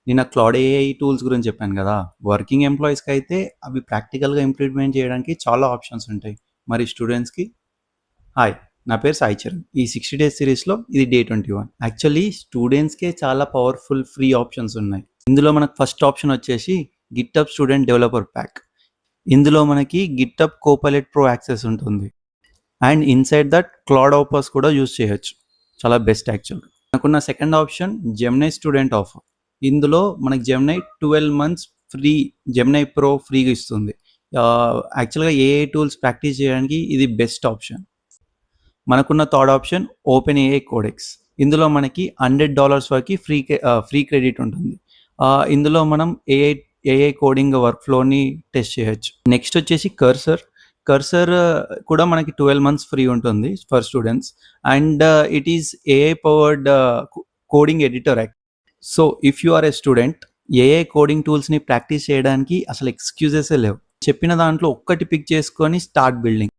నిన్న cloud AI tools గురించి చెప్పాను కదా! వర్కింగ్ ఎంప్లాయీస్‌కి అయితే అవి ప్రాక్టికల్‌గా ఇంప్లిమెంట్ చేయడానికి చాలా ఆప్షన్స్ ఉంటాయి. మరి స్టూడెంట్స్‌కి హాయ్! నా పేరు సాయి చరణ్. ఈ 60 డేస్ సిరీస్‌లో ఇది డే 21. యాక్చువల్లీ స్టూడెంట్స్‌కే చాలా పవర్‌ఫుల్ ఫ్రీ ఆప్షన్స్ ఉన్నాయి. ఇందులో మనకు ఫస్ట్ ఆప్షన్ వచ్చేసి గిట్‌హబ్ స్టూడెంట్ డెవలపర్ ప్యాక్. ఇందులో మనకి గిట్‌హబ్ కోపైలట్ ప్రో యాక్సెస్ ఉంటుంది. And inside that cloud offers కూడా యూజ్ చేయొచ్చు. చాలా బెస్ట్ యాక్చువల్‌గా. మనకున్న second option Gemini student offer. ఇందులో మనకి Gemini 12 months free Gemini pro ఫ్రీగా ఇస్తుంది. యాక్చువల్‌గా ఏఐ టూల్స్ ప్రాక్టీస్ చేయడానికి ఇది బెస్ట్ ఆప్షన్. మనకున్న third option open AI codex. ఇందులో మనకి $100 వరకు ఫ్రీ క్రెడిట్ ఉంటుంది. ఇందులో మనం ఏఐ కోడింగ్ వర్క్ ఫ్లోని టెస్ట్ చేయొచ్చు. నెక్స్ట్ వచ్చేసి కర్సర్ కూడా మనకి 12 మంత్స్ ఫ్రీ ఉంటుంది for students. And it is AI powered coding editor act. So if you are a student, AI coding టూల్స్ని ప్రాక్టీస్ చేయడానికి అసలు ఎక్స్క్యూజెసే లేవు. చెప్పిన దాంట్లో ఒక్కటి పిక్ చేసుకొని స్టార్ట్ బిల్డింగ్.